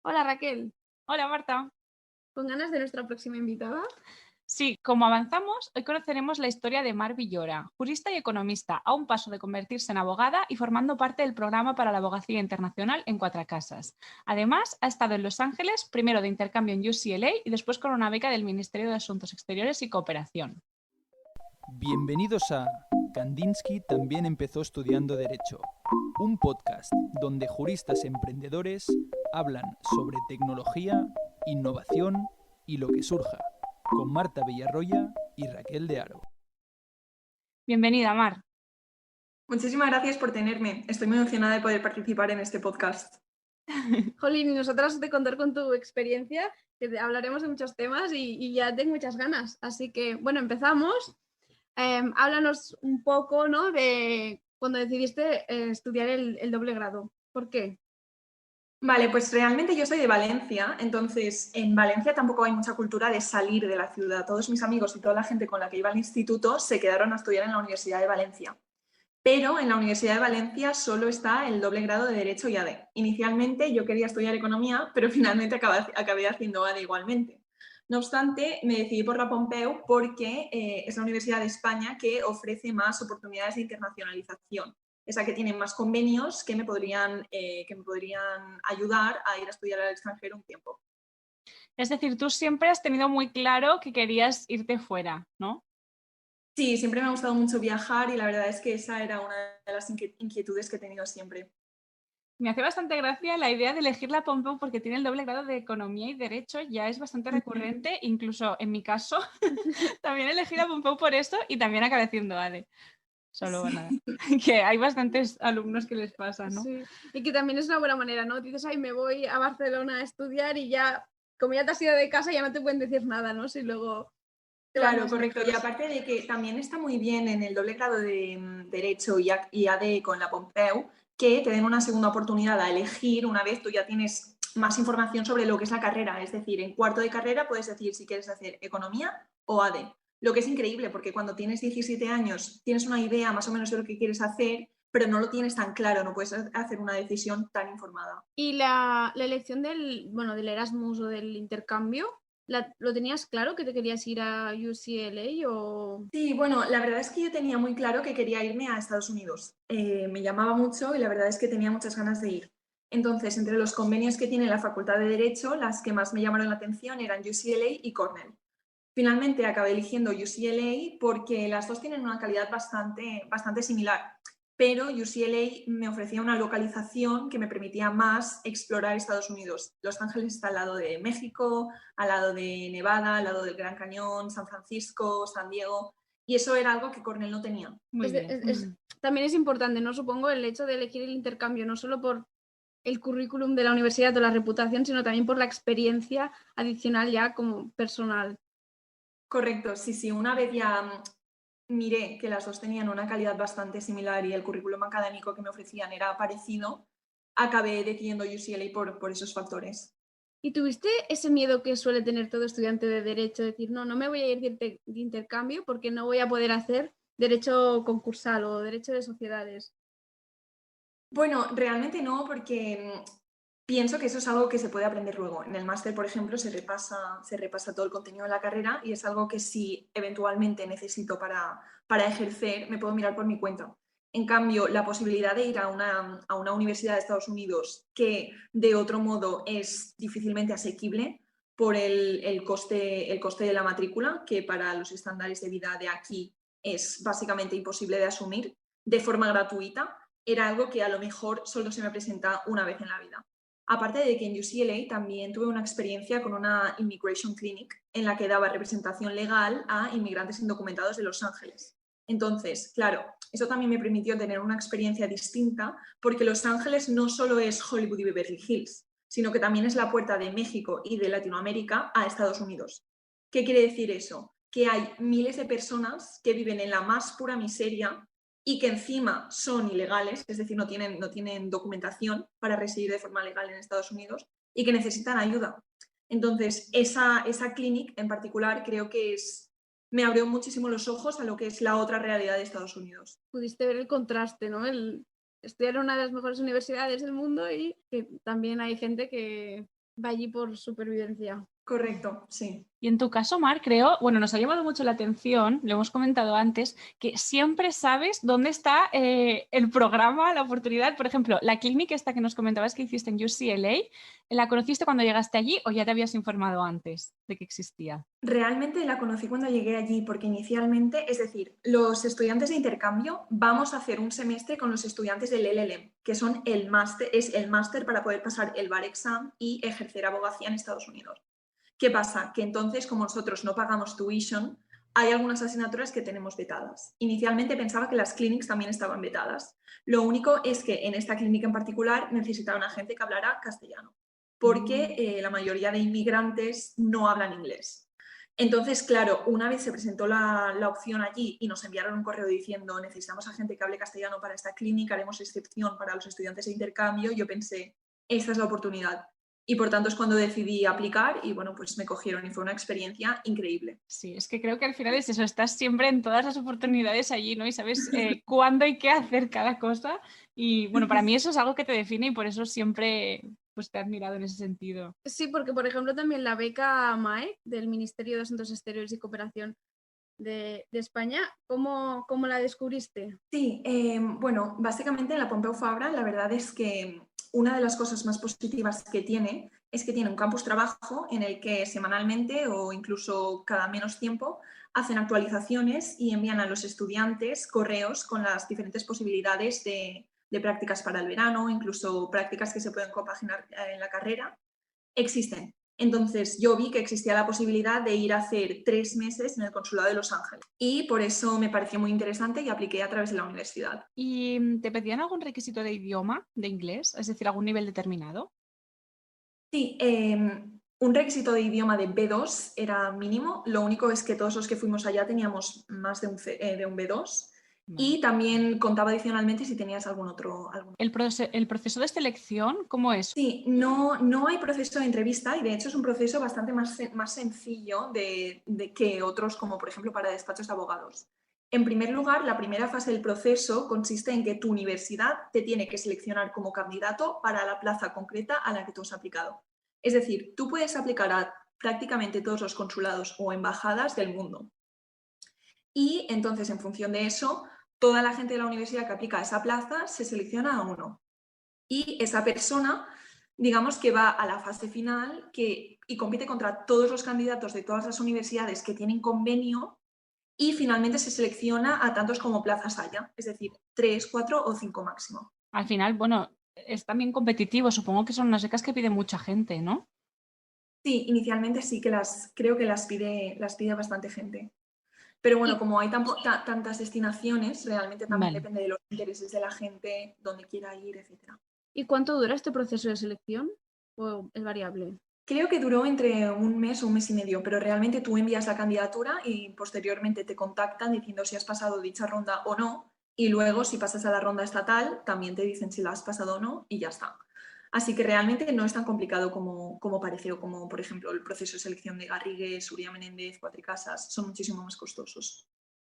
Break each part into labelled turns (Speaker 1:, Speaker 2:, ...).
Speaker 1: Hola Raquel,
Speaker 2: Hola Marta.
Speaker 1: ¿con ganas de nuestra próxima invitada?
Speaker 2: Sí, como avanzamos, hoy conoceremos la historia de Mar Villora, jurista y economista, a un paso de convertirse en abogada y formando parte del programa para la abogacía internacional en Cuatro Casas. Además, ha estado en Los Ángeles, primero de intercambio en UCLA y después con una beca del Ministerio de Asuntos Exteriores y Cooperación.
Speaker 3: Bienvenidos a Kandinsky también empezó estudiando Derecho, un podcast donde juristas emprendedores hablan sobre tecnología, innovación y lo que surja, con Marta Villarroya y Raquel de Aro.
Speaker 2: Bienvenida, Mar.
Speaker 4: Muchísimas gracias por tenerme. Estoy muy emocionada de poder participar en este podcast.
Speaker 1: Jolín, y nosotras de contar con tu experiencia, hablaremos de muchos temas y ya tengo muchas ganas. Así que, bueno, empezamos. Háblanos un poco, ¿no? De cuando decidiste estudiar el doble grado. ¿Por qué?
Speaker 4: Vale, pues realmente yo soy de Valencia, entonces en Valencia tampoco hay mucha cultura de salir de la ciudad. Todos mis amigos y toda la gente con la que iba al instituto se quedaron a estudiar en la Universidad de Valencia. Pero en la Universidad de Valencia solo está el doble grado de Derecho y ADE. Inicialmente yo quería estudiar Economía, pero finalmente acabé haciendo ADE igualmente. No obstante, me decidí por la Pompeu porque es la universidad de España que ofrece más oportunidades de internacionalización. Es la que tiene más convenios que me podrían ayudar a ir a estudiar al extranjero un tiempo.
Speaker 2: Es decir, tú siempre has tenido muy claro que querías irte fuera, ¿no?
Speaker 4: Sí, siempre me ha gustado mucho viajar y la verdad es que esa era una de las inquietudes que he tenido siempre.
Speaker 2: Me hace bastante gracia la idea de elegir la Pompeu porque tiene el doble grado de Economía y Derecho, ya es bastante recurrente, incluso en mi caso, también elegí la Pompeu por esto y también acabé haciendo ADE. Solo nada,
Speaker 4: Sí.
Speaker 2: que hay bastantes alumnos que les pasa, ¿no?
Speaker 1: Sí, y que también es una buena manera, ¿no? Dices, ay, me voy a Barcelona a estudiar y ya, como ya te has ido de casa, ya no te pueden decir nada, ¿no? Si luego te vas
Speaker 4: Claro,
Speaker 1: más
Speaker 4: correcto. Y
Speaker 1: lejos.
Speaker 4: aparte de que también está muy bien en el doble grado de Derecho y AD con la Pompeu, que te den una segunda oportunidad a elegir una vez tú ya tienes más información sobre lo que es la carrera. Es decir, en cuarto de carrera puedes decir si quieres hacer Economía o AD. Lo que es increíble porque cuando tienes 17 años tienes una idea más o menos de lo que quieres hacer, pero no lo tienes tan claro, no puedes hacer una decisión tan informada.
Speaker 1: Y la elección del Erasmus o del intercambio, ¿lo tenías claro que te querías ir a UCLA o...?
Speaker 4: Sí, bueno, la verdad es que yo tenía muy claro que quería irme a Estados Unidos. Me llamaba mucho y la verdad es que tenía muchas ganas de ir. Entonces, entre los convenios que tiene la Facultad de Derecho, las que más me llamaron la atención eran UCLA y Cornell. Finalmente acabé eligiendo UCLA porque las dos tienen una calidad bastante similar, pero UCLA me ofrecía una localización que me permitía más explorar Estados Unidos. Los Ángeles está al lado de México, al lado de Nevada, al lado del Gran Cañón, San Francisco, San Diego, y eso era algo que Cornell no tenía.
Speaker 2: Muy bien.
Speaker 1: También es importante, ¿no? Supongo el hecho de elegir el intercambio, no solo por el currículum de la universidad o la reputación, sino también por la experiencia adicional ya como personal.
Speaker 4: Correcto, sí, sí, una vez ya miré que las dos tenían una calidad bastante similar y el currículum académico que me ofrecían era parecido, acabé decidiendo UCLA por esos factores.
Speaker 1: ¿Y tuviste ese miedo que suele tener todo estudiante de derecho, decir, no, no me voy a ir de intercambio porque no voy a poder hacer derecho concursal o derecho de sociedades?
Speaker 4: Bueno, realmente no, porque pienso que eso es algo que se puede aprender luego. En el máster, por ejemplo, se repasa todo el contenido de la carrera y es algo que si eventualmente necesito para ejercer, me puedo mirar por mi cuenta. En cambio, la posibilidad de ir a una universidad de Estados Unidos que de otro modo es difícilmente asequible por el coste de la matrícula, que para los estándares de vida de aquí es básicamente imposible de asumir de forma gratuita, era algo que a lo mejor solo se me presenta una vez en la vida. Aparte de que en UCLA también tuve una experiencia con una Immigration Clinic en la que daba representación legal a inmigrantes indocumentados de Los Ángeles. Entonces, claro, eso también me permitió tener una experiencia distinta porque Los Ángeles no solo es Hollywood y Beverly Hills, sino que también es la puerta de México y de Latinoamérica a Estados Unidos. ¿Qué quiere decir eso? Que hay miles de personas que viven en la más pura miseria y que encima son ilegales, es decir, no tienen documentación para residir de forma legal en Estados Unidos y que necesitan ayuda. Entonces, esa clinic en particular creo que me abrió muchísimo los ojos a lo que es la otra realidad de Estados Unidos.
Speaker 1: Pudiste ver el contraste, ¿no? El estudiar en una de las mejores universidades del mundo y que también hay gente que va allí por supervivencia.
Speaker 4: Correcto, sí.
Speaker 2: Y en tu caso, Mar, creo, bueno, nos ha llamado mucho la atención, lo hemos comentado antes, que siempre sabes dónde está el programa, la oportunidad. Por ejemplo, la clínica esta que nos comentabas que hiciste en UCLA, ¿la conociste cuando llegaste allí o ya te habías informado antes de que existía?
Speaker 4: Realmente la conocí cuando llegué allí porque inicialmente, es decir, los estudiantes de intercambio vamos a hacer un semestre con los estudiantes del LLM, que son es el máster para poder pasar el bar exam y ejercer abogacía en Estados Unidos. ¿Qué pasa? Que entonces, como nosotros no pagamos tuition, hay algunas asignaturas que tenemos vetadas. Inicialmente pensaba que las clinics también estaban vetadas. Lo único es que en esta clínica en particular necesitaba una gente que hablara castellano, porque la mayoría de inmigrantes no hablan inglés. Entonces, claro, una vez se presentó la opción allí y nos enviaron un correo diciendo necesitamos a gente que hable castellano para esta clínica, haremos excepción para los estudiantes de intercambio, yo pensé, esta es la oportunidad. Y por tanto es cuando decidí aplicar y bueno, pues me cogieron y fue una experiencia increíble.
Speaker 2: Sí, es que creo que al final es eso, estás siempre en todas las oportunidades allí, ¿no? Y sabes cuándo hay que hacer cada cosa. Y bueno, para mí eso es algo que te define y por eso siempre pues, te he admirado en ese sentido.
Speaker 1: Sí, porque por ejemplo también la beca MAE del Ministerio de Asuntos Exteriores y Cooperación de España, ¿cómo la descubriste?
Speaker 4: Sí, bueno, básicamente la Pompeu Fabra la verdad es que una de las cosas más positivas que tiene es que tiene un campus trabajo en el que semanalmente o incluso cada menos tiempo hacen actualizaciones y envían a los estudiantes correos con las diferentes posibilidades de prácticas para el verano, incluso prácticas que se pueden compaginar en la carrera. Existen. Entonces yo vi que existía la posibilidad de ir a hacer 3 meses en el Consulado de Los Ángeles y por eso me pareció muy interesante y apliqué a través de la universidad.
Speaker 2: ¿Y te pedían algún requisito de idioma, de inglés? Es decir, algún nivel determinado.
Speaker 4: Sí, un requisito de idioma de B2 era mínimo, lo único es que todos los que fuimos allá teníamos más de un B2
Speaker 2: Vale.
Speaker 4: y también contaba adicionalmente si tenías algún otro.
Speaker 2: ¿El proceso de selección cómo es?
Speaker 4: Sí, no hay proceso de entrevista y de hecho es un proceso bastante más sencillo de que otros, como por ejemplo para despachos de abogados. En primer lugar, la primera fase del proceso consiste en que tu universidad te tiene que seleccionar como candidato para la plaza concreta a la que tú has aplicado. Es decir, tú puedes aplicar a prácticamente todos los consulados o embajadas del mundo. Y entonces, en función de eso, toda la gente de la universidad que aplica a esa plaza se selecciona a uno. Y esa persona, digamos que va a la fase final y compite contra todos los candidatos de todas las universidades que tienen convenio y finalmente se selecciona a tantos como plazas haya, es decir, 3, 4 o 5 máximo.
Speaker 2: Al final, bueno, es también competitivo, supongo que son unas becas que pide mucha gente, ¿no?
Speaker 4: Sí, inicialmente sí que creo que las pide bastante gente. Pero bueno, como hay tantas destinaciones, realmente también depende de los intereses de la gente, dónde quiera ir, etc.
Speaker 1: ¿Y cuánto dura este proceso de selección? ¿O es variable?
Speaker 4: Creo que duró entre un mes o un mes y medio, pero realmente tú envías la candidatura y posteriormente te contactan diciendo si has pasado dicha ronda o no. Y luego, si pasas a la ronda estatal, también te dicen si la has pasado o no y ya está. Así que realmente no es tan complicado como parece, o como, por ejemplo, el proceso de selección de Garrigues, Uría Menéndez, Cuatricasas, son muchísimo más costosos.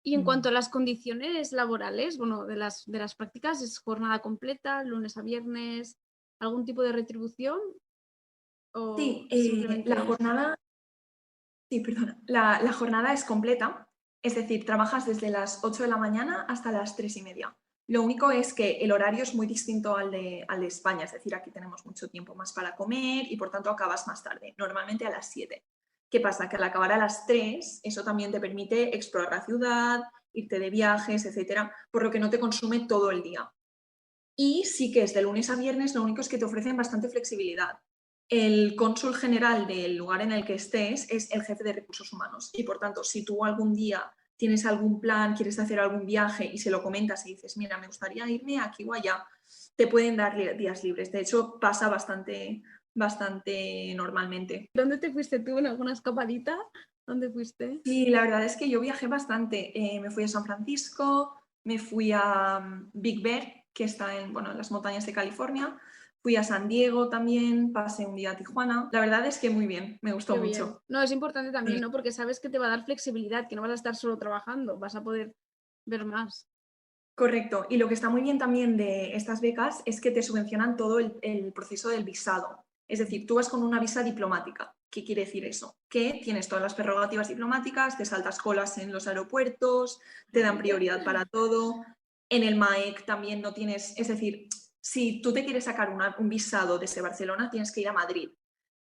Speaker 1: Y en cuanto a las condiciones laborales, bueno, de las prácticas, ¿es jornada completa, lunes a viernes, algún tipo de retribución? ¿O
Speaker 4: Sí,
Speaker 1: simplemente...
Speaker 4: la jornada es completa, es decir, trabajas desde las 8 de la mañana hasta las 3:30. Lo único es que el horario es muy distinto al de España, es decir, aquí tenemos mucho tiempo más para comer y por tanto acabas más tarde, normalmente a las 7. ¿Qué pasa? Que al acabar a las 3, eso también te permite explorar la ciudad, irte de viajes, etcétera, por lo que no te consume todo el día. Y sí que es de lunes a viernes, lo único es que te ofrecen bastante flexibilidad. El cónsul general del lugar en el que estés es el jefe de recursos humanos y por tanto, si tú algún día tienes algún plan, quieres hacer algún viaje y se lo comentas y dices, mira, me gustaría irme aquí o allá, te pueden dar días libres. De hecho, pasa bastante normalmente.
Speaker 1: ¿Dónde te fuiste tú? ¿En alguna escapadita? ¿Dónde fuiste?
Speaker 4: Sí, la verdad es que yo viajé bastante. Me fui a San Francisco, me fui a Big Bear, que está en las montañas de California. Fui a San Diego también, pasé un día a Tijuana. La verdad es que muy bien, me gustó mucho.
Speaker 1: No, es importante también, ¿no? Porque sabes que te va a dar flexibilidad, que no vas a estar solo trabajando, vas a poder ver más.
Speaker 4: Correcto. Y lo que está muy bien también de estas becas es que te subvencionan todo el proceso del visado. Es decir, tú vas con una visa diplomática. ¿Qué quiere decir eso? Que tienes todas las prerrogativas diplomáticas, te saltas colas en los aeropuertos, te dan prioridad para todo. En el MAEC también no tienes, es decir, si tú te quieres sacar un visado desde Barcelona, tienes que ir a Madrid.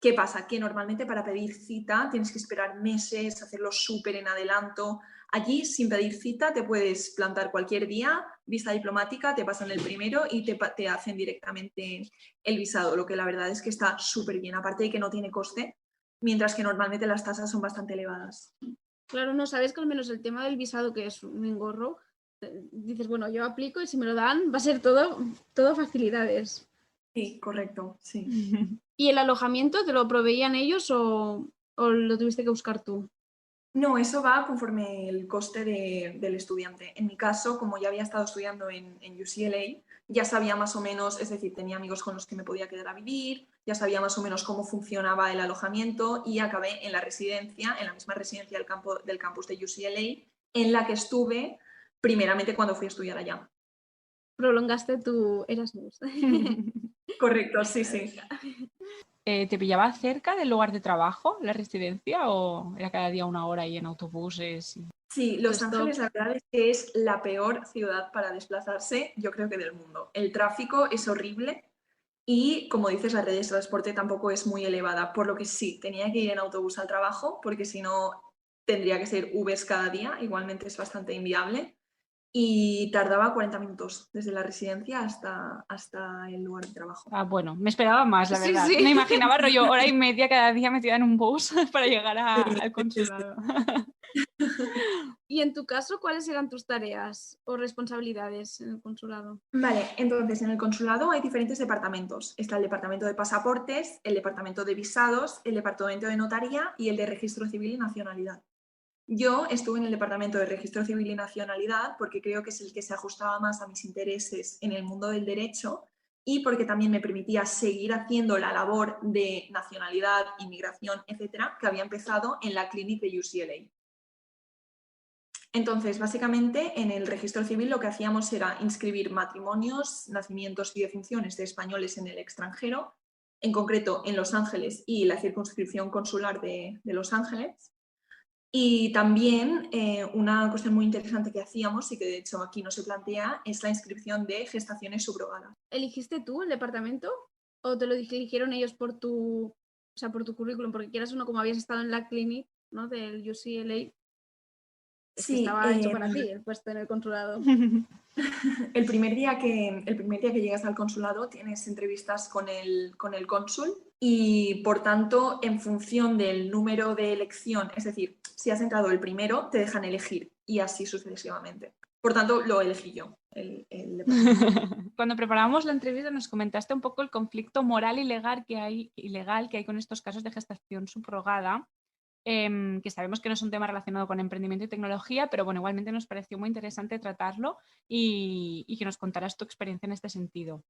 Speaker 4: ¿Qué pasa? Que normalmente para pedir cita tienes que esperar meses, hacerlo súper en adelanto. Allí, sin pedir cita, te puedes plantar cualquier día, visa diplomática, te pasan el primero y te hacen directamente el visado, lo que la verdad es que está súper bien, aparte de que no tiene coste, mientras que normalmente las tasas son bastante elevadas.
Speaker 1: Claro, no sabes que al menos el tema del visado, que es un engorro, dices, bueno, yo aplico y si me lo dan va a ser todo facilidades.
Speaker 4: Sí, correcto, sí.
Speaker 1: ¿Y el alojamiento te lo proveían ellos o lo tuviste que buscar tú?
Speaker 4: No, eso va conforme el coste del estudiante. En mi caso, como ya había estado estudiando en UCLA, ya sabía más o menos, es decir, tenía amigos con los que me podía quedar a vivir, ya sabía más o menos cómo funcionaba el alojamiento y acabé en la residencia, en la misma residencia del campus de UCLA, en la que estuve primeramente cuando fui a estudiar allá.
Speaker 1: Prolongaste tu Erasmus.
Speaker 4: Correcto, sí, sí.
Speaker 2: ¿Te pillaba cerca del lugar de trabajo, la residencia, o era cada día 1 hora ahí en autobuses?
Speaker 4: Sí, Los Ángeles la verdad es que es la peor ciudad para desplazarse, yo creo que del mundo. El tráfico es horrible y, como dices, la red de transporte tampoco es muy elevada, por lo que sí, tenía que ir en autobús al trabajo, porque si no tendría que ser Ubers cada día, igualmente es bastante inviable. Y tardaba 40 minutos desde la residencia hasta el lugar de trabajo.
Speaker 2: Ah, bueno, me esperaba más, la verdad.
Speaker 1: Sí.
Speaker 2: Me imaginaba rollo 1 hora y media cada día metida en un bus para llegar al consulado.
Speaker 1: Y en tu caso, ¿cuáles eran tus tareas o responsabilidades en el consulado?
Speaker 4: Vale, entonces en el consulado hay diferentes departamentos. Está el departamento de pasaportes, el departamento de visados, el departamento de notaría y el de registro civil y nacionalidad. Yo estuve en el departamento de registro civil y nacionalidad porque creo que es el que se ajustaba más a mis intereses en el mundo del derecho y porque también me permitía seguir haciendo la labor de nacionalidad, inmigración, etcétera, que había empezado en la clínica de UCLA. Entonces, básicamente, en el registro civil lo que hacíamos era inscribir matrimonios, nacimientos y defunciones de españoles en el extranjero, en concreto en Los Ángeles y la circunscripción consular de Los Ángeles. Y también una cuestión muy interesante que hacíamos y que de hecho aquí no se plantea es la inscripción de gestaciones subrogadas.
Speaker 1: ¿Eligiste tú el departamento o te lo eligieron ellos por tu currículum? Porque quieras uno, como habías estado en la clínica, ¿no?, del UCLA,
Speaker 4: Sí,
Speaker 1: estaba hecho para ti el puesto en el consulado.
Speaker 4: El primer día que llegas al consulado tienes entrevistas con el cónsul y, por tanto, en función del número de elección, es decir, si has entrado el primero, te dejan elegir y así sucesivamente. Por tanto, lo elegí yo.
Speaker 2: Cuando preparábamos la entrevista nos comentaste un poco el conflicto moral y legal que hay con estos casos de gestación subrogada. Que sabemos que no es un tema relacionado con emprendimiento y tecnología, pero bueno, igualmente nos pareció muy interesante tratarlo y que nos contaras tu experiencia en este sentido.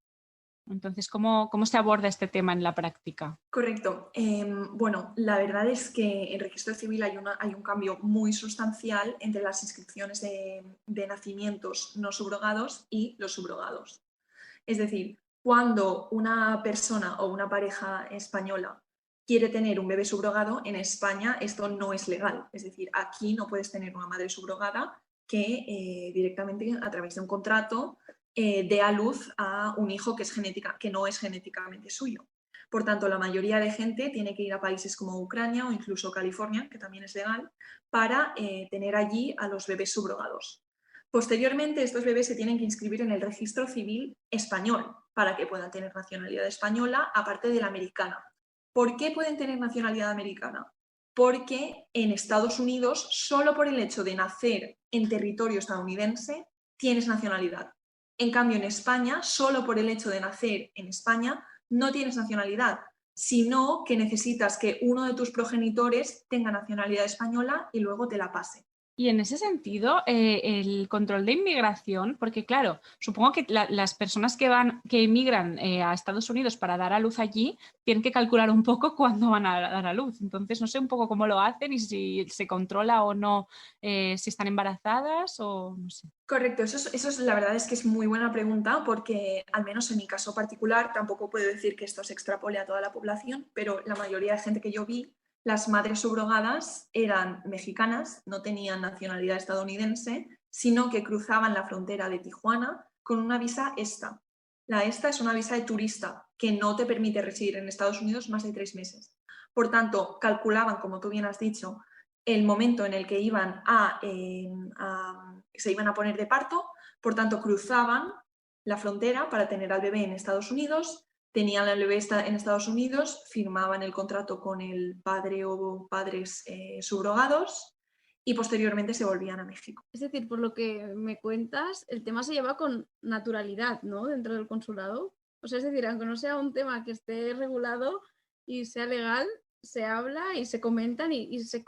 Speaker 2: Entonces, ¿cómo se aborda este tema en la práctica?
Speaker 4: Correcto. Bueno, la verdad es que en registro civil hay un cambio muy sustancial entre las inscripciones de nacimientos no subrogados y los subrogados. Es decir, cuando una persona o una pareja española quiere tener un bebé subrogado, en España esto no es legal. Es decir, aquí no puedes tener una madre subrogada que directamente a través de un contrato dé a luz a un hijo que no es genéticamente suyo. Por tanto, la mayoría de gente tiene que ir a países como Ucrania o incluso California, que también es legal, para tener allí a los bebés subrogados. Posteriormente, estos bebés se tienen que inscribir en el registro civil español para que puedan tener nacionalidad española, aparte de la americana. ¿Por qué pueden tener nacionalidad americana? Porque en Estados Unidos, solo por el hecho de nacer en territorio estadounidense, tienes nacionalidad. En cambio, en España, solo por el hecho de nacer en España, no tienes nacionalidad, sino que necesitas que uno de tus progenitores tenga nacionalidad española y luego te la pase.
Speaker 2: Y en ese sentido, el control de inmigración, porque claro, supongo que las personas que emigran a Estados Unidos para dar a luz allí, tienen que calcular un poco cuándo van a dar a luz. Entonces, no sé un poco cómo lo hacen y si se controla o no, si están embarazadas o no sé.
Speaker 4: Correcto, la verdad es que es muy buena pregunta porque al menos en mi caso particular tampoco puedo decir que esto se extrapole a toda la población, pero la mayoría de gente que yo vi, las madres subrogadas eran mexicanas, no tenían nacionalidad estadounidense, sino que cruzaban la frontera de Tijuana con una visa ESTA. La ESTA es una visa de turista que no te permite residir en Estados Unidos más de 3 meses. Por tanto, calculaban, como tú bien has dicho, el momento en el que se iban a poner de parto, por tanto cruzaban la frontera para tener al bebé en Estados Unidos, tenían al bebé en Estados Unidos, firmaban el contrato con el padre o padres subrogados y posteriormente se volvían a México.
Speaker 1: Es decir, por lo que me cuentas, el tema se lleva con naturalidad, ¿no? Dentro del consulado. O sea, es decir, aunque no sea un tema que esté regulado y sea legal, se habla y se comentan y se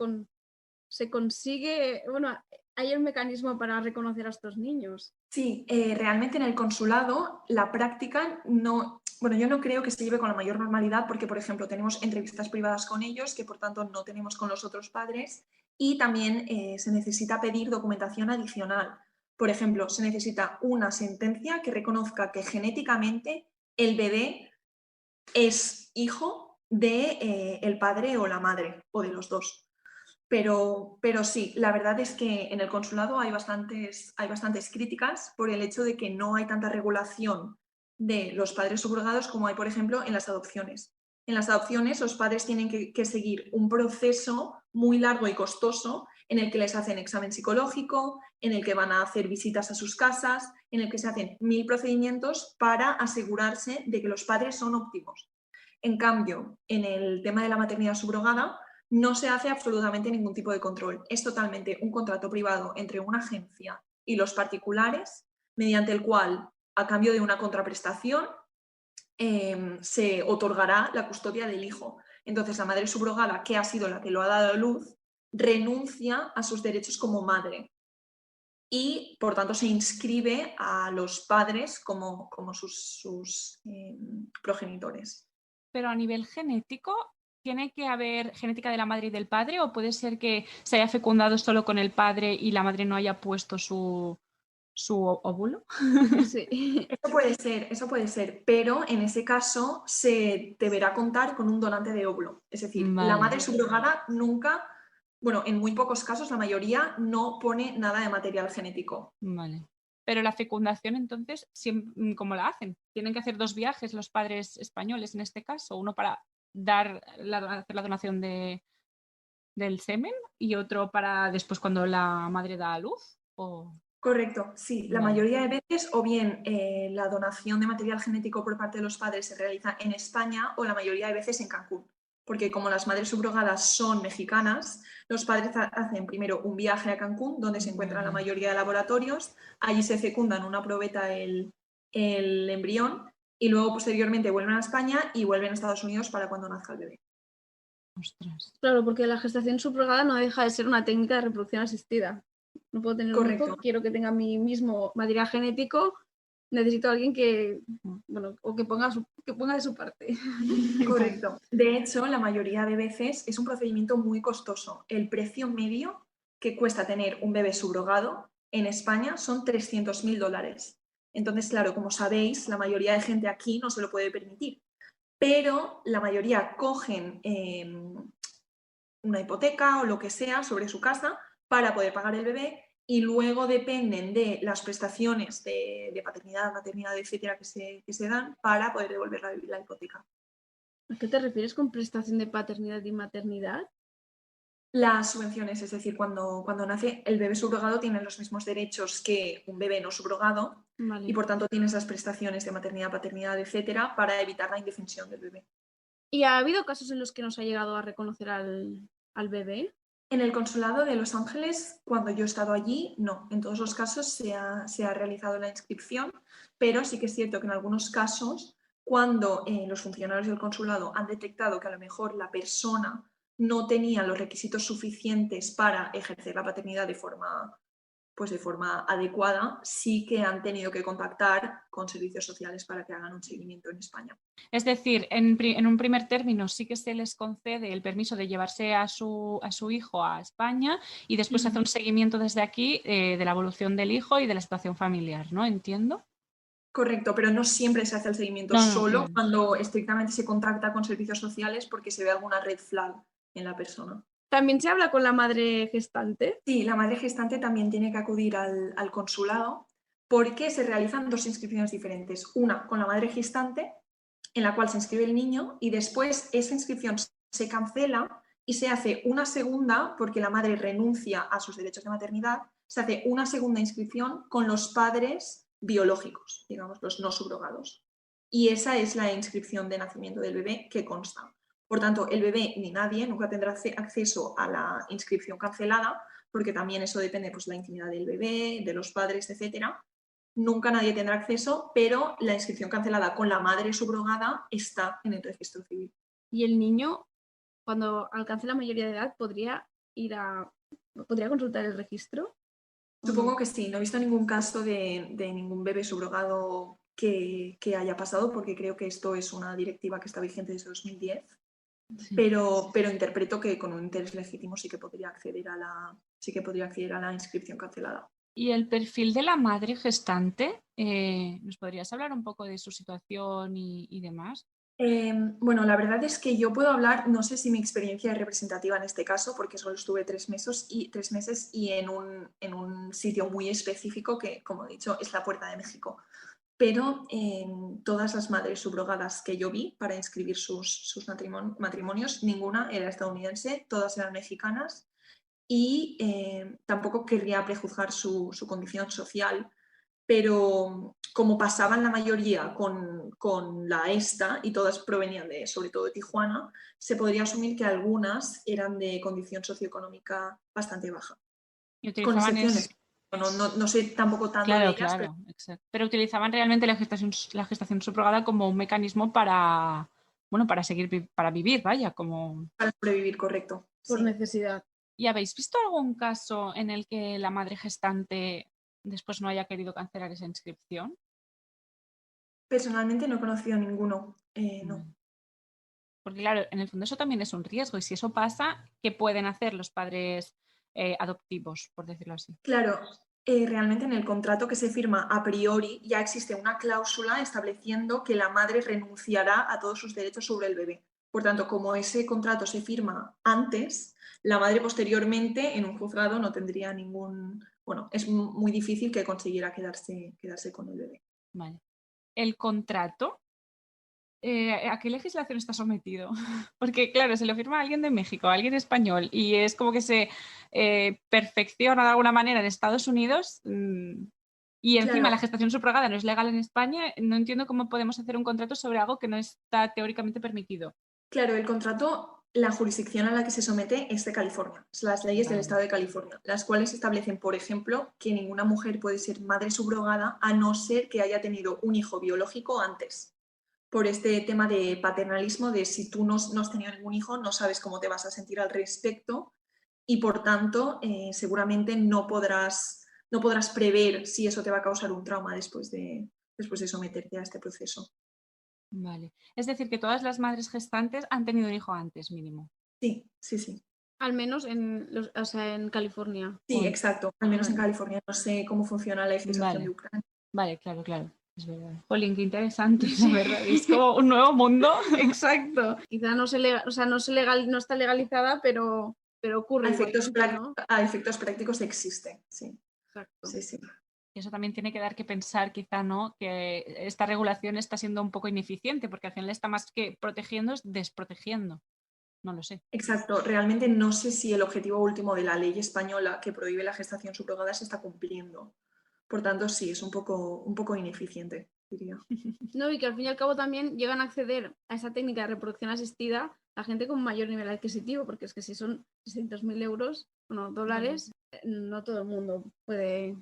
Speaker 1: consigue, bueno, hay un mecanismo para reconocer a estos niños.
Speaker 4: Sí, realmente en el consulado la práctica no, bueno, yo no creo que se lleve con la mayor normalidad porque, por ejemplo, tenemos entrevistas privadas con ellos que por tanto no tenemos con los otros padres y también se necesita pedir documentación adicional. Por ejemplo, se necesita una sentencia que reconozca que genéticamente el bebé es hijo de el padre o la madre o de los dos. Pero sí, la verdad es que en el consulado hay bastantes críticas por el hecho de que no hay tanta regulación de los padres subrogados como hay, por ejemplo, en las adopciones. En las adopciones los padres tienen que seguir un proceso muy largo y costoso en el que les hacen examen psicológico, en el que van a hacer visitas a sus casas, en el que se hacen 1000 procedimientos para asegurarse de que los padres son óptimos. En cambio, en el tema de la maternidad subrogada, no se hace absolutamente ningún tipo de control. Es totalmente un contrato privado entre una agencia y los particulares, mediante el cual, a cambio de una contraprestación, se otorgará la custodia del hijo. Entonces, la madre subrogada, que ha sido la que lo ha dado a luz, renuncia a sus derechos como madre y, por tanto, se inscribe a los padres como sus progenitores.
Speaker 2: Pero a nivel genético, ¿tiene que haber genética de la madre y del padre o puede ser que se haya fecundado solo con el padre y la madre no haya puesto su óvulo?
Speaker 1: Sí.
Speaker 4: Eso puede ser, pero en ese caso se deberá contar con un donante de óvulo. Es decir, la madre subrogada nunca, bueno, en muy pocos casos, la mayoría no pone nada de material genético.
Speaker 2: Vale. Pero la fecundación, entonces, ¿cómo la hacen? ¿Tienen que hacer 2 viajes los padres españoles en este caso? Uno para hacer la donación del semen y otro para después cuando la madre da a luz? ¿O?
Speaker 4: Correcto, sí. La mayoría de veces o bien la donación de material genético por parte de los padres se realiza en España o la mayoría de veces en Cancún. Porque como las madres subrogadas son mexicanas, los padres hacen primero un viaje a Cancún, donde se encuentran la mayoría de laboratorios, allí se fecundan una probeta el embrión y luego posteriormente vuelven a España y vuelven a Estados Unidos para cuando nazca el bebé.
Speaker 2: Ostras.
Speaker 1: Claro, porque la gestación subrogada no deja de ser una técnica de reproducción asistida. No puedo tener un hijo, quiero que tenga mi mismo material genético, necesito a alguien que, bueno, o que ponga de su parte.
Speaker 4: Correcto. De hecho, la mayoría de veces es un procedimiento muy costoso. El precio medio que cuesta tener un bebé subrogado en España son $300.000. Entonces, claro, como sabéis, la mayoría de gente aquí no se lo puede permitir. Pero la mayoría cogen una hipoteca o lo que sea sobre su casa para poder pagar el bebé y luego dependen de las prestaciones de paternidad, maternidad, etcétera, que se dan para poder devolver la hipoteca.
Speaker 1: ¿A qué te refieres con prestación de paternidad y maternidad?
Speaker 4: Las subvenciones, es decir, cuando nace el bebé subrogado tiene los mismos derechos que un bebé no subrogado. Vale. Y por tanto tienes las prestaciones de maternidad, paternidad, etcétera, para evitar la indefensión del bebé.
Speaker 1: ¿Y ha habido casos en los que no se ha llegado a reconocer al bebé?
Speaker 4: En el consulado de Los Ángeles, cuando yo he estado allí, no. En todos los casos se ha realizado la inscripción, pero sí que es cierto que en algunos casos, cuando los funcionarios del consulado han detectado que a lo mejor la persona no tenía los requisitos suficientes para ejercer la paternidad de forma adecuada, sí que han tenido que contactar con servicios sociales para que hagan un seguimiento en España.
Speaker 2: Es decir, en un primer término sí que se les concede el permiso de llevarse a su hijo a España y después se hace un seguimiento desde aquí de la evolución del hijo y de la situación familiar, ¿no? ¿Entiendo?
Speaker 4: Correcto, pero no siempre se hace el seguimiento,
Speaker 2: No,
Speaker 4: solo
Speaker 2: claro.
Speaker 4: cuando estrictamente se contacta con servicios sociales porque se ve alguna red flag en la persona.
Speaker 1: ¿También se habla con la madre gestante?
Speaker 4: Sí, la madre gestante también tiene que acudir al consulado porque se realizan 2 inscripciones diferentes. Una con la madre gestante, en la cual se inscribe el niño, y después esa inscripción se cancela y se hace una segunda, porque la madre renuncia a sus derechos de maternidad, se hace una segunda inscripción con los padres biológicos, digamos, los no subrogados. Y esa es la inscripción de nacimiento del bebé que consta. Por tanto, el bebé ni nadie nunca tendrá acceso a la inscripción cancelada, porque también eso depende pues, de la intimidad del bebé, de los padres, etc. Nunca nadie tendrá acceso, pero la inscripción cancelada con la madre subrogada está en el registro civil.
Speaker 1: Y el niño, cuando alcance la mayoría de edad, ¿podría consultar el registro?
Speaker 4: Supongo que sí. No he visto ningún caso de ningún bebé subrogado que haya pasado, porque creo que esto es una directiva que está vigente desde 2010. Sí. Pero interpreto que con un interés legítimo sí que podría acceder a la inscripción cancelada.
Speaker 2: ¿Y el perfil de la madre gestante? ¿Nos podrías hablar un poco de su situación y demás?
Speaker 4: Bueno, la verdad es que yo puedo hablar, no sé si mi experiencia es representativa en este caso, porque solo estuve 3 meses y en un sitio muy específico que, como he dicho, es la Puerta de México. Pero todas las madres subrogadas que yo vi para inscribir sus matrimonios, ninguna era estadounidense, todas eran mexicanas, y tampoco querría prejuzgar su condición social, pero como pasaban la mayoría con la ESTA y todas provenían sobre todo de Tijuana, se podría asumir que algunas eran de condición socioeconómica bastante baja. Con excepciones. No sé tampoco tanto de ellas.
Speaker 2: Claro, exacto. Pero utilizaban realmente la gestación subrogada como un mecanismo para seguir, para vivir, vaya, como...
Speaker 4: Para sobrevivir, correcto.
Speaker 1: Por necesidad.
Speaker 2: ¿Y habéis visto algún caso en el que la madre gestante después no haya querido cancelar esa inscripción?
Speaker 4: Personalmente no he conocido ninguno, no.
Speaker 2: Porque claro, en el fondo eso también es un riesgo y si eso pasa, ¿qué pueden hacer los padres adoptivos, por decirlo así?
Speaker 4: Claro, realmente en el contrato que se firma a priori ya existe una cláusula estableciendo que la madre renunciará a todos sus derechos sobre el bebé. Por tanto, como ese contrato se firma antes, la madre posteriormente en un juzgado no tendría es muy difícil que consiguiera quedarse con el bebé.
Speaker 2: Vale. ¿El contrato? ¿A qué legislación está sometido? Porque, claro, se lo firma alguien de México, alguien español, y es como que se perfecciona de alguna manera en Estados Unidos y encima la gestación subrogada no es legal en España. No entiendo cómo podemos hacer un contrato sobre algo que no está teóricamente permitido.
Speaker 4: Claro, el contrato, la jurisdicción a la que se somete es de California, son las leyes del estado de California, las cuales establecen, por ejemplo, que ninguna mujer puede ser madre subrogada a no ser que haya tenido un hijo biológico antes. Por este tema de paternalismo, de si tú no has tenido ningún hijo, no sabes cómo te vas a sentir al respecto y, por tanto, seguramente no podrás prever si eso te va a causar un trauma después de someterte a este proceso.
Speaker 2: Vale. Es decir, que todas las madres gestantes han tenido un hijo antes, mínimo.
Speaker 4: Sí.
Speaker 1: Al menos en California.
Speaker 4: Sí, exacto. Al menos en California. No sé cómo funciona la legislación de Ucrania.
Speaker 2: Vale, claro. Es verdad. Jolín, qué interesante, la verdad. Es como un nuevo mundo.
Speaker 1: Exacto. Quizá no está legalizada, pero ocurre.
Speaker 4: A efectos prácticos existe, sí.
Speaker 1: Exacto.
Speaker 4: Sí.
Speaker 2: Y eso también tiene que dar que pensar, quizá, ¿no? Que esta regulación está siendo un poco ineficiente, porque al final está más que protegiendo, es desprotegiendo. No lo sé.
Speaker 4: Exacto. Realmente no sé si el objetivo último de la ley española que prohíbe la gestación subrogada se está cumpliendo. Por tanto, sí, es un poco ineficiente, diría.
Speaker 1: No, y que al fin y al cabo también llegan a acceder a esa técnica de reproducción asistida a gente con mayor nivel adquisitivo, porque es que si son 600.000 euros, dólares, no todo el mundo puede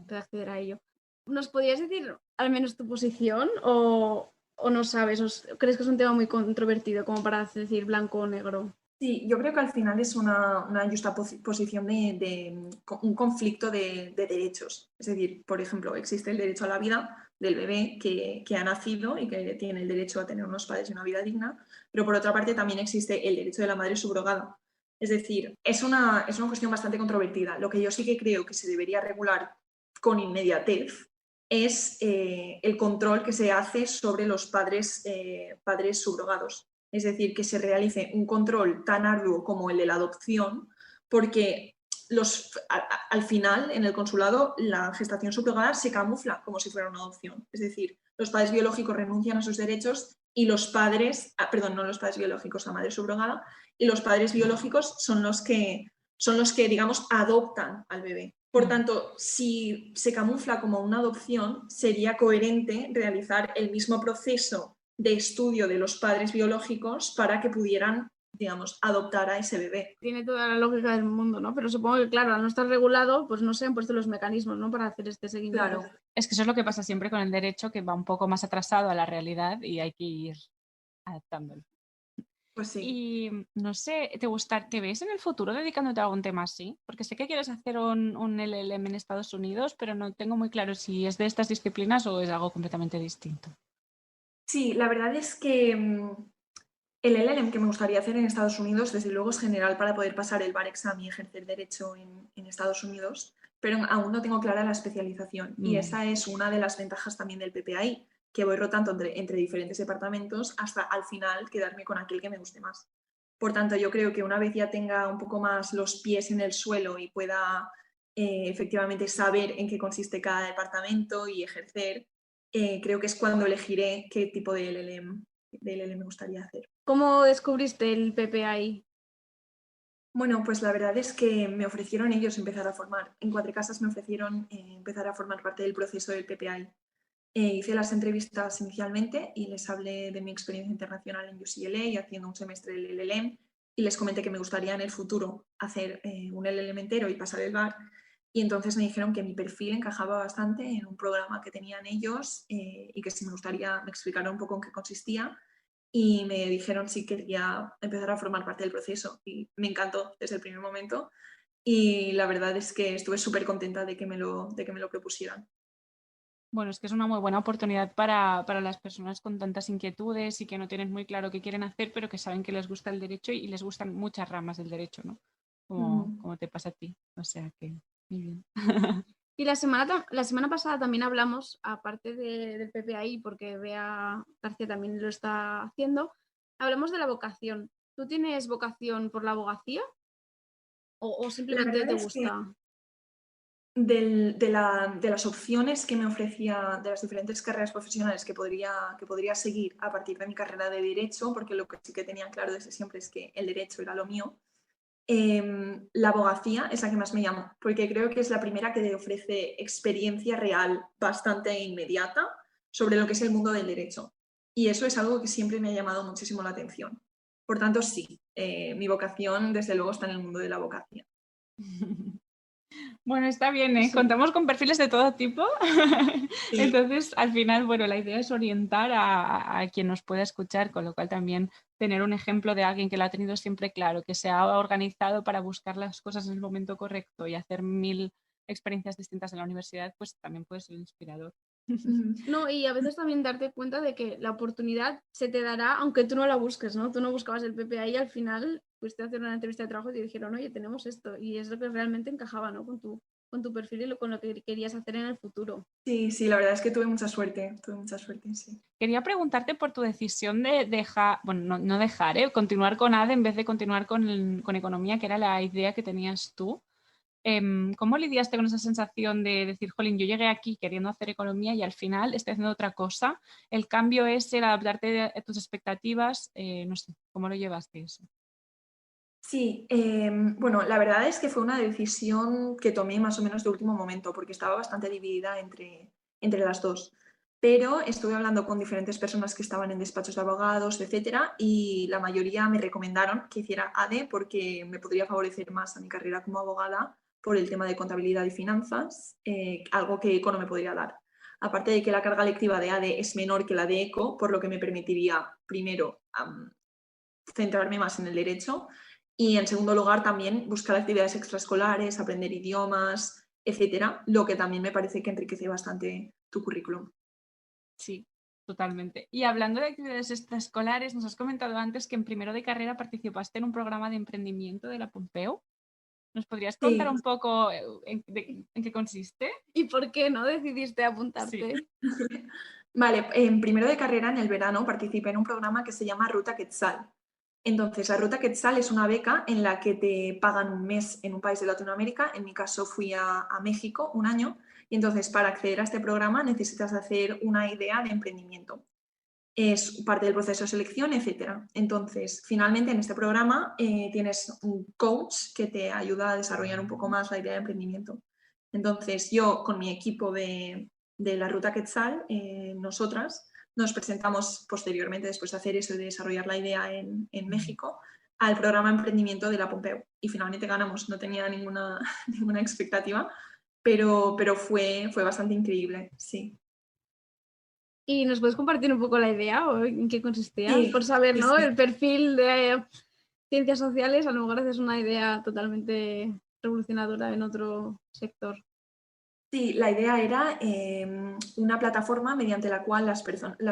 Speaker 1: acceder a ello. ¿Nos podrías decir al menos tu posición o no sabes? ¿Crees que es un tema muy controvertido como para decir blanco o negro?
Speaker 4: Sí, yo creo que al final es una justa posición de un conflicto de derechos. Es decir, por ejemplo, existe el derecho a la vida del bebé que ha nacido y que tiene el derecho a tener unos padres y una vida digna, pero por otra parte también existe el derecho de la madre subrogada. Es decir, es una cuestión bastante controvertida. Lo que yo sí que creo que se debería regular con inmediatez es el control que se hace sobre los padres subrogados. Es decir, que se realice un control tan arduo como el de la adopción, porque al final, en el consulado, la gestación subrogada se camufla como si fuera una adopción. Es decir, los padres biológicos renuncian a sus derechos y los padres, perdón, no los padres biológicos, la madre subrogada, y los padres biológicos son los que, digamos, adoptan al bebé. Por tanto, si se camufla como una adopción, sería coherente realizar el mismo proceso de estudio de los padres biológicos para que pudieran, digamos, adoptar a ese bebé.
Speaker 1: Tiene toda la lógica del mundo, ¿no? Pero supongo que, claro, al no estar regulado, pues no se han puesto los mecanismos, ¿no? Para hacer este seguimiento.
Speaker 4: Claro.
Speaker 2: Es que eso es lo que pasa siempre con el derecho, que va un poco más atrasado a la realidad y hay que ir adaptándolo.
Speaker 4: Pues sí.
Speaker 2: Y no sé, ¿te ves en el futuro dedicándote a algún tema así? Porque sé que quieres hacer un LLM en Estados Unidos, pero no tengo muy claro si es de estas disciplinas o es algo completamente distinto.
Speaker 4: Sí, la verdad es que el LLM que me gustaría hacer en Estados Unidos, desde luego, es general para poder pasar el bar exam y ejercer derecho en Estados Unidos, pero aún no tengo clara la especialización. Y esa es una de las ventajas también del PPI, que voy rotando entre diferentes departamentos hasta al final quedarme con aquel que me guste más. Por tanto, yo creo que una vez ya tenga un poco más los pies en el suelo y pueda efectivamente saber en qué consiste cada departamento y ejercer, creo que es cuando elegiré qué tipo de LLM me gustaría hacer.
Speaker 1: ¿Cómo descubriste el PPI?
Speaker 4: Bueno, pues la verdad es que me ofrecieron ellos empezar a formar. En Cuatro Casas me ofrecieron empezar a formar parte del proceso del PPI. Hice las entrevistas inicialmente y les hablé de mi experiencia internacional en UCLA haciendo un semestre del LLM y les comenté que me gustaría en el futuro hacer un LLM entero y pasar el bar. Y entonces me dijeron que mi perfil encajaba bastante en un programa que tenían ellos y que si me gustaría me explicaron un poco en qué consistía y me dijeron si quería empezar a formar parte del proceso y me encantó desde el primer momento y la verdad es que estuve súper contenta de que me lo propusieran.
Speaker 2: Bueno, es que es una muy buena oportunidad para las personas con tantas inquietudes y que no tienen muy claro qué quieren hacer, pero que saben que les gusta el derecho y les gustan muchas ramas del derecho, ¿no? Como te pasa a ti. O sea que, muy bien.
Speaker 1: Y la semana pasada también hablamos, aparte del PPI, porque Bea García también lo está haciendo, hablamos de la vocación. ¿Tú tienes vocación por la abogacía? ¿O simplemente te gusta?
Speaker 4: De las opciones que me ofrecía, de las diferentes carreras profesionales que podría seguir a partir de mi carrera de Derecho, porque lo que sí que tenía claro desde siempre es que el Derecho era lo mío, la abogacía es la que más me llamó, porque creo que es la primera que te ofrece experiencia real bastante inmediata sobre lo que es el mundo del derecho. Y eso es algo que siempre me ha llamado muchísimo la atención. Por tanto, sí, mi vocación desde luego está en el mundo de la abogacía.
Speaker 2: Bueno, está bien, ¿eh?
Speaker 4: Sí.
Speaker 2: Contamos con perfiles de todo tipo.
Speaker 4: Sí.
Speaker 2: Entonces, al final, bueno, la idea es orientar a quien nos pueda escuchar, con lo cual también tener un ejemplo de alguien que lo ha tenido siempre claro, que se ha organizado para buscar las cosas en el momento correcto y hacer 1000 experiencias distintas en la universidad, pues también puede ser inspirador.
Speaker 1: No, y a veces también darte cuenta de que la oportunidad se te dará aunque tú no la busques, ¿no? Tú no buscabas el PPI y al final fuiste a hacer una entrevista de trabajo y te dijeron, oye, tenemos esto. Y es lo que realmente encajaba, ¿no? Con tu perfil y con lo que querías hacer en el futuro.
Speaker 4: Sí, la verdad es que tuve mucha suerte, sí.
Speaker 2: Quería preguntarte por tu decisión de dejar, bueno, no dejar, continuar con ADE en vez de continuar con economía, que era la idea que tenías tú. ¿Cómo lidiaste con esa sensación de decir, jolín, yo llegué aquí queriendo hacer economía y al final estoy haciendo otra cosa? El cambio es el adaptarte a tus expectativas, no sé, ¿cómo lo llevaste eso?
Speaker 4: Sí, bueno, la verdad es que fue una decisión que tomé más o menos de último momento, porque estaba bastante dividida entre las dos. Pero estuve hablando con diferentes personas que estaban en despachos de abogados, etcétera, y la mayoría me recomendaron que hiciera ADE porque me podría favorecer más a mi carrera como abogada por el tema de contabilidad y finanzas, algo que ECO no me podría dar. Aparte de que la carga lectiva de ADE es menor que la de ECO, por lo que me permitiría, primero, centrarme más en el derecho. Y en segundo lugar también buscar actividades extraescolares, aprender idiomas, etcétera, lo que también me parece que enriquece bastante tu currículum.
Speaker 2: Sí, totalmente. Y hablando de actividades extraescolares, nos has comentado antes que en primero de carrera participaste en un programa de emprendimiento de la Pompeu. ¿Nos podrías contar un poco en qué consiste?
Speaker 1: ¿Y por qué no decidiste apuntarte?
Speaker 2: Sí.
Speaker 4: Vale, en primero de carrera, en el verano, participé en un programa que se llama Ruta Quetzal. Entonces, la Ruta Quetzal es una beca en la que te pagan un mes en un país de Latinoamérica. En mi caso fui a México un año y entonces para acceder a este programa necesitas hacer una idea de emprendimiento. Es parte del proceso de selección, etc. Entonces, finalmente en este programa tienes un coach que te ayuda a desarrollar un poco más la idea de emprendimiento. Entonces, yo con mi equipo de la Ruta Quetzal, nosotras nos presentamos posteriormente, después de hacer eso, de desarrollar la idea en México, al programa de emprendimiento de la Pompeu. Y finalmente ganamos, no tenía ninguna expectativa, pero fue bastante increíble, sí.
Speaker 1: ¿Y nos puedes compartir un poco la idea o en qué consistía?
Speaker 4: Sí,
Speaker 1: Por saber, ¿no?
Speaker 4: sí.
Speaker 1: El perfil de ciencias sociales, a lo mejor haces una idea totalmente revolucionadora en otro sector.
Speaker 4: Sí, la idea era una plataforma mediante la cual las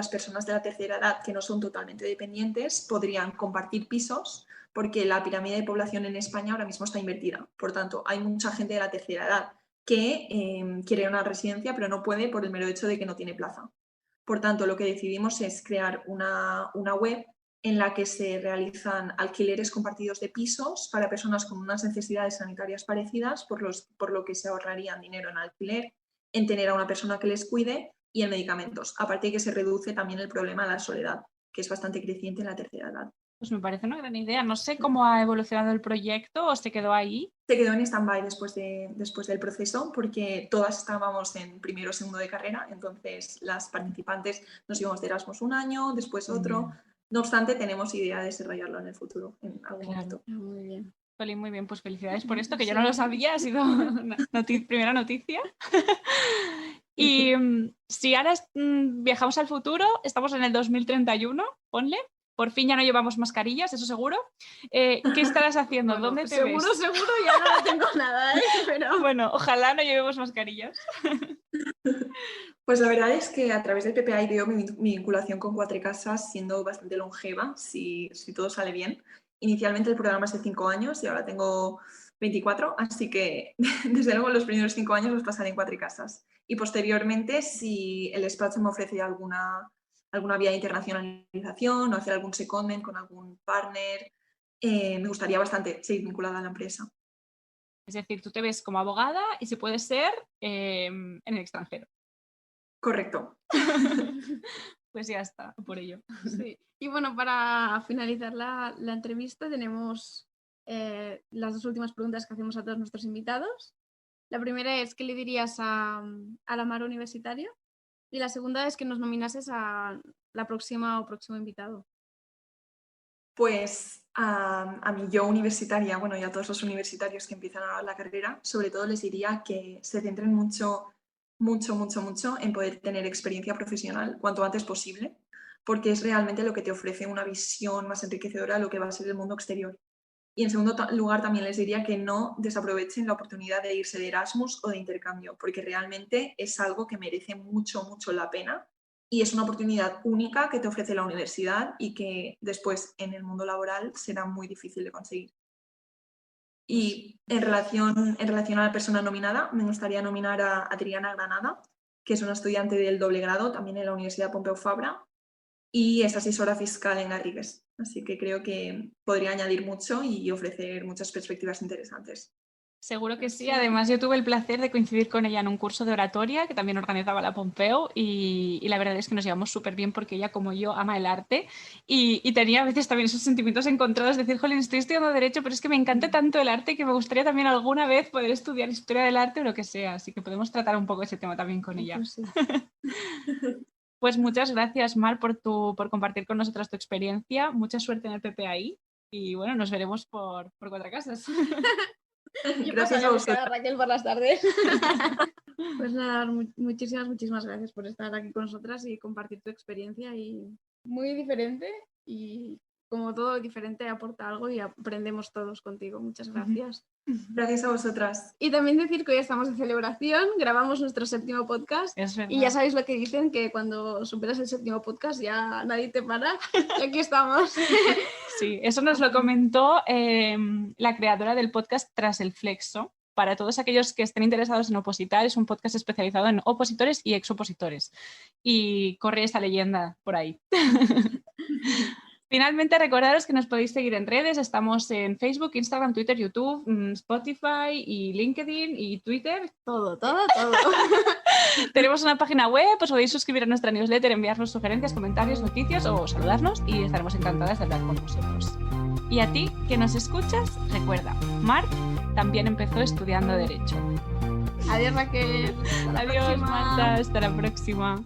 Speaker 4: personas de la tercera edad que no son totalmente dependientes podrían compartir pisos, porque la pirámide de población en España ahora mismo está invertida. Por tanto, hay mucha gente de la tercera edad que quiere una residencia pero no puede por el mero hecho de que no tiene plaza. Por tanto, lo que decidimos es crear una web en la que se realizan alquileres compartidos de pisos para personas con unas necesidades sanitarias parecidas, por lo que se ahorrarían dinero en alquiler, en tener a una persona que les cuide y en medicamentos. Aparte de que se reduce también el problema de la soledad, que es bastante creciente en la tercera edad.
Speaker 2: Pues me parece una gran idea. No sé cómo ha evolucionado el proyecto o se quedó ahí.
Speaker 4: Se quedó en stand-by después del proceso porque todas estábamos en primero o segundo de carrera, entonces las participantes nos íbamos de Erasmus un año, después otro. No obstante, tenemos idea de desarrollarlo en el futuro, en algún momento.
Speaker 1: Muy bien.
Speaker 2: Poli, muy bien, pues felicidades por esto, que yo no lo sabía, ha sido una primera noticia. Y si ahora viajamos al futuro, estamos en el 2031, ponle. Por fin ya no llevamos mascarillas, eso seguro. ¿Qué estarás haciendo?
Speaker 1: Bueno,
Speaker 2: ¿Dónde te ves?
Speaker 1: Seguro, ya no tengo nada, ¿eh? Pero...
Speaker 2: Bueno, ojalá no llevemos mascarillas.
Speaker 4: Pues la verdad es que a través del PPI veo mi vinculación con Cuatrecasas siendo bastante longeva, si todo sale bien. Inicialmente el programa es de 5 años y ahora tengo 24, así que desde luego los primeros 5 años los pasaré en Cuatrecasas. Y posteriormente, si el despacho me ofrece alguna vía de internacionalización o hacer algún secondment con algún partner, me gustaría bastante seguir vinculada a la empresa.
Speaker 2: Es decir, tú te ves como abogada y si puede ser en el extranjero.
Speaker 4: Correcto.
Speaker 2: Pues ya está, por ello.
Speaker 1: Sí. Y bueno, para finalizar la entrevista tenemos las dos últimas preguntas que hacemos a todos nuestros invitados. La primera es, ¿qué le dirías a la Mar universitaria? Y la segunda es que nos nominases a la próxima o próximo invitado. Pues
Speaker 4: a mi yo universitaria, bueno, y a todos los universitarios que empiezan ahora la carrera, sobre todo les diría que se centren mucho en poder tener experiencia profesional cuanto antes posible, porque es realmente lo que te ofrece una visión más enriquecedora de lo que va a ser el mundo exterior. Y en segundo lugar también les diría que no desaprovechen la oportunidad de irse de Erasmus o de intercambio, porque realmente es algo que merece mucho la pena y es una oportunidad única que te ofrece la universidad y que después en el mundo laboral será muy difícil de conseguir. Y en relación a la persona nominada, me gustaría nominar a Adriana Granada, que es una estudiante del doble grado también en la Universidad Pompeu Fabra y es asesora fiscal en Garrigues. Así que creo que podría añadir mucho y ofrecer muchas perspectivas interesantes.
Speaker 2: Seguro que sí. Además, yo tuve el placer de coincidir con ella en un curso de oratoria que también organizaba la Pompeu y la verdad es que nos llevamos súper bien porque ella, como yo, ama el arte y tenía a veces también esos sentimientos encontrados de decir, jolín, estoy estudiando Derecho, pero es que me encanta tanto el arte que me gustaría también alguna vez poder estudiar Historia del Arte o lo que sea. Así que podemos tratar un poco ese tema también con ella.
Speaker 1: Pues sí.
Speaker 2: Pues muchas gracias, Mar, por compartir con nosotras tu experiencia. Mucha suerte en el PPI y bueno, nos veremos por Cuatrecasas.
Speaker 4: Gracias a vosotros.
Speaker 1: Raquel, por las tardes. Pues nada, muchísimas gracias por estar aquí con nosotras y compartir tu experiencia y muy diferente y como todo diferente aporta algo y aprendemos todos contigo. Muchas gracias.
Speaker 4: Gracias a vosotras.
Speaker 1: Y también decir que hoy estamos de celebración, grabamos nuestro 7º podcast y ya sabéis lo que dicen, que cuando superas el 7º podcast ya nadie te para y aquí estamos.
Speaker 2: Sí, eso nos lo comentó la creadora del podcast Tras el Flexo. Para todos aquellos que estén interesados en opositar, es un podcast especializado en opositores y exopositores. Y corre esa leyenda por ahí. Finalmente, recordaros que nos podéis seguir en redes. Estamos en Facebook, Instagram, Twitter, YouTube, Spotify y LinkedIn y Twitter.
Speaker 1: Todo.
Speaker 2: Tenemos una página web, os podéis suscribir a nuestra newsletter, enviarnos sugerencias, comentarios, noticias o saludarnos y estaremos encantadas de hablar con vosotros. Y a ti, que nos escuchas, recuerda, Mar también empezó estudiando Derecho.
Speaker 1: Adiós, Raquel.
Speaker 2: Adiós, Marta. Hasta la próxima.